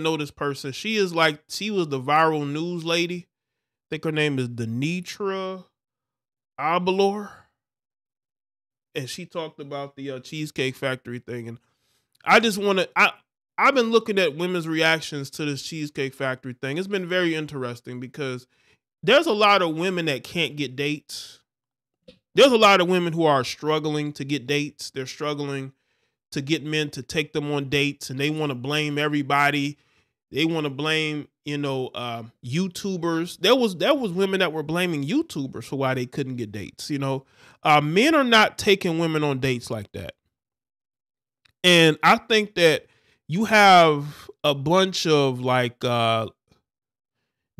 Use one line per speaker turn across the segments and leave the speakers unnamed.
know this person. She was the viral news lady. I think her name is Demetria Obilor. And she talked about the Cheesecake Factory thing. And I just want to, I've been looking at women's reactions to this Cheesecake Factory thing. It's been very interesting because there's a lot of women that can't get dates. There's a lot of women who are struggling to get dates. They're struggling to get men to take them on dates, and they want to blame everybody. They want to blame, YouTubers. There was women that were blaming YouTubers for why they couldn't get dates. Men are not taking women on dates like that. And I think that you have a bunch of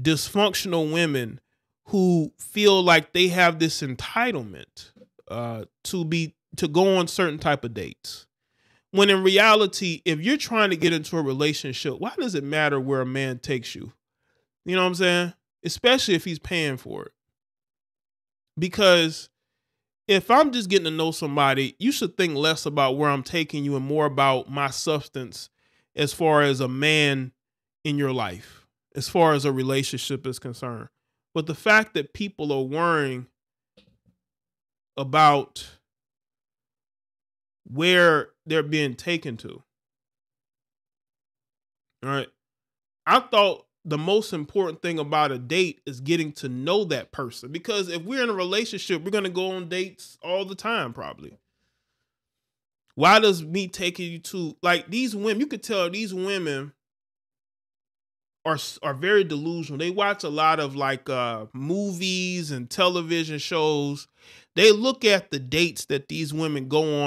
dysfunctional women who feel like they have this entitlement to go on certain type of dates. When in reality, if you're trying to get into a relationship, why does it matter where a man takes you? You know what I'm saying? Especially if he's paying for it. Because if I'm just getting to know somebody, you should think less about where I'm taking you and more about my substance as far as a man in your life, as far as a relationship is concerned. But the fact that people are worrying about where they're being taken to. All right. I thought the most important thing about a date is getting to know that person, because if we're in a relationship, we're going to go on dates all the time, probably. Why does me taking you to these women? You could tell these women are very delusional. They watch a lot of movies and television shows. They look at the dates that these women go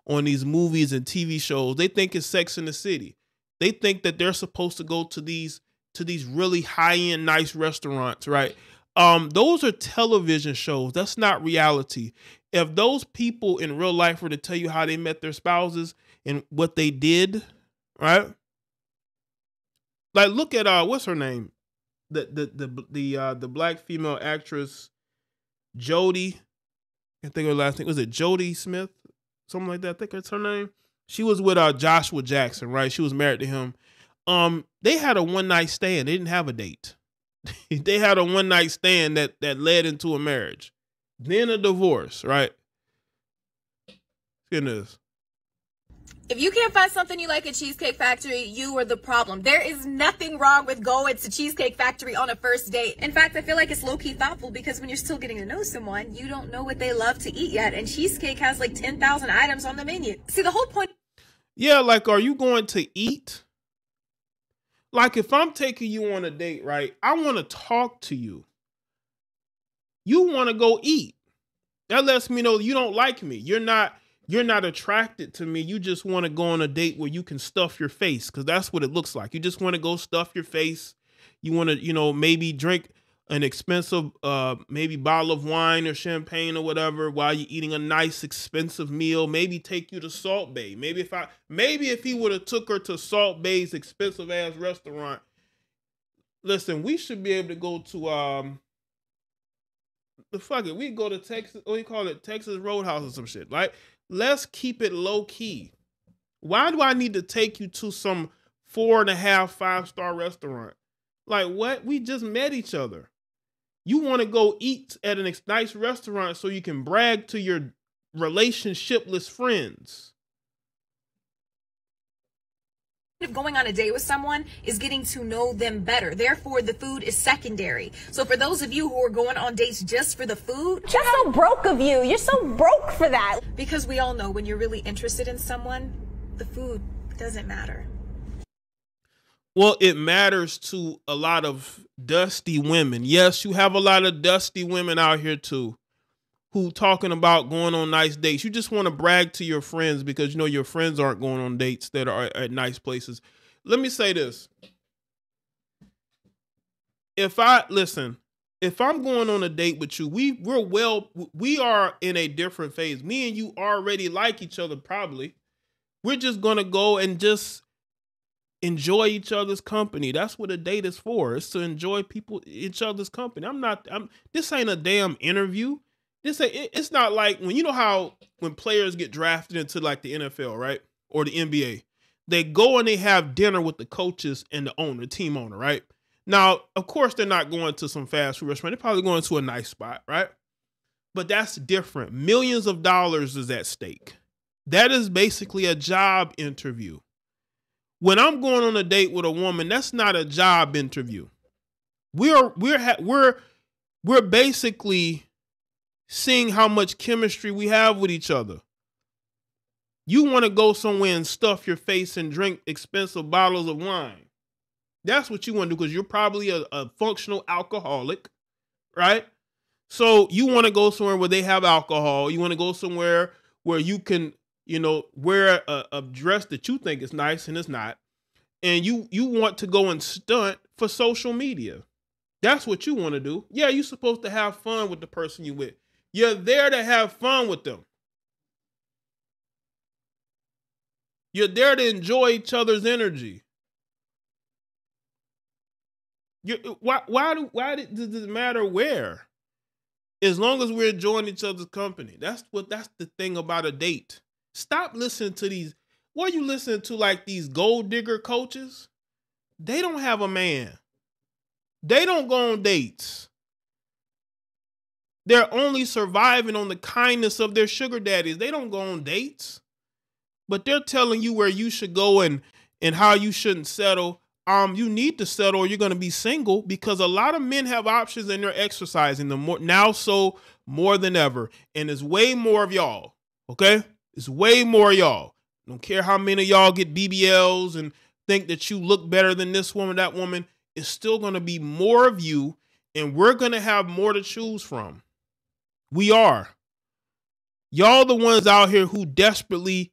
on these movies and TV shows. They think it's Sex in the City. They think that they're supposed to go to these really high-end, nice restaurants, right? Those are television shows. That's not reality. If those people in real life were to tell you how they met their spouses and what they did, right? Like, look at what's her name? The black female actress, Jodie. I think her last name was it Jodie Smith, something like that. I think that's her name. She was with Joshua Jackson, right? She was married to him. They had a one-night stand. They didn't have a date. They had a one-night stand that led into a marriage, then a divorce, right? Goodness.
If you can't find something you like at Cheesecake Factory, you are the problem. There is nothing wrong with going to Cheesecake Factory on a first date. In fact, I feel like it's low-key thoughtful, because when you're still getting to know someone, you don't know what they love to eat yet. And Cheesecake has 10,000 items on the menu. See, the whole point.
Yeah, are you going to eat? If I'm taking you on a date, right, I want to talk to you. You want to go eat. That lets me know you don't like me. You're not attracted to me. You just want to go on a date where you can stuff your face, because that's what it looks like. You just want to go stuff your face. You want to, maybe drink an expensive, maybe bottle of wine or champagne or whatever while you're eating a nice, expensive meal. Maybe take you to Salt Bay. Maybe if he would have took her to Salt Bay's expensive ass restaurant. Listen, we should be able to go to we go to Texas. What do you call it? Texas Roadhouse or some shit. Let's keep it low key. Why do I need to take you to some 4.5, 5-star restaurant? What? We just met each other. You want to go eat at a nice restaurant so you can brag to your relationshipless friends.
Going on a date with someone is getting to know them better. Therefore, the food is secondary. So for those of you who are going on dates just for the food,
just so broke of you. You're so broke for that.
Because we all know when you're really interested in someone, the food doesn't matter.
Well, it matters to a lot of dusty women. Yes, you have a lot of dusty women out here too, who talking about going on nice dates. You just want to brag to your friends because your friends aren't going on dates that are at nice places. Let me say this. If I'm going on a date with you, we are in a different phase. Me and you already like each other, probably. We're just going to go and just enjoy each other's company. That's what a date is for. It's to enjoy each other's company. This ain't a damn interview. It's not like when players get drafted into the NFL, right? Or the NBA. They go and they have dinner with the coaches and the owner, team owner, right? Now, of course, they're not going to some fast food restaurant. They're probably going to a nice spot, right? But that's different. Millions of dollars is at stake. That is basically a job interview. When I'm going on a date with a woman, that's not a job interview. We're basically seeing how much chemistry we have with each other. You want to go somewhere and stuff your face and drink expensive bottles of wine. That's what you want to do because you're probably a functional alcoholic, right? So you want to go somewhere where they have alcohol. You want to go somewhere where you can, wear a dress that you think is nice and it's not. And you want to go and stunt for social media. That's what you want to do. Yeah, you're supposed to have fun with the person you're with. You're there to have fun with them. You're there to enjoy each other's energy. Why does it matter where? As long as we're enjoying each other's company. That's the thing about a date. Stop listening to these. What are you listening to, like these gold digger coaches? They don't have a man. They don't go on dates. They're only surviving on the kindness of their sugar daddies. They don't go on dates. But they're telling you where you should go and how you shouldn't settle. You need to settle or you're going to be single because a lot of men have options and they're exercising them more than ever. And it's way more of y'all. Okay? It's way more of y'all. Don't care how many of y'all get BBLs and think that you look better than this woman, that woman. It's still going to be more of you and we're going to have more to choose from. We are. Y'all the ones out here who desperately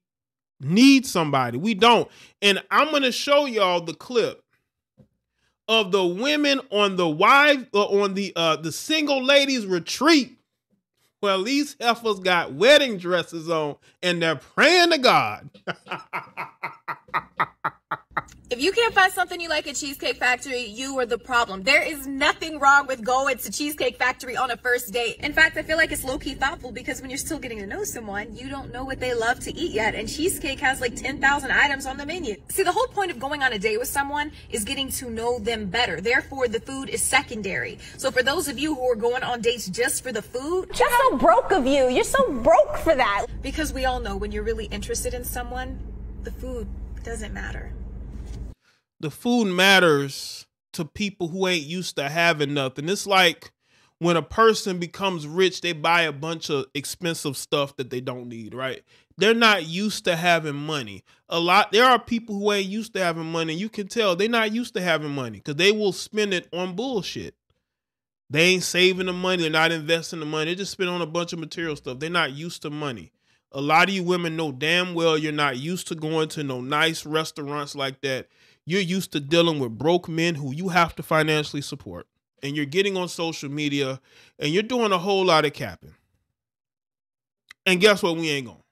need somebody. We don't. And I'm going to show y'all the clip of the women on the single ladies retreat. Well, these heifers got wedding dresses on and they're praying to God.
If you can't find something you like at Cheesecake Factory, you are the problem. There is nothing wrong with going to Cheesecake Factory on a first date. In fact, I feel like it's low-key thoughtful because when you're still getting to know someone, you don't know what they love to eat yet. And Cheesecake has like 10,000 items on the menu. See, the whole point of going on a date with someone is getting to know them better. Therefore, the food is secondary. So for those of you who are going on dates just for the food,
That's so broke of you. You're so broke for that.
because we all know when you're really interested in someone, the food doesn't matter.
The food matters to people who ain't used to having nothing. It's like when a person becomes rich, they buy a bunch of expensive stuff that they don't need, right? They're not used to having money. There are people who ain't used to having money. You can tell they're not used to having money because they will spend it on bullshit. They ain't saving the money. They're not investing the money. They just spend on a bunch of material stuff. They're not used to money. A lot of you women know damn well you're not used to going to no nice restaurants like that. You're used to dealing with broke men who you have to financially support. And you're getting on social media and you're doing a whole lot of capping. And guess what? We ain't going.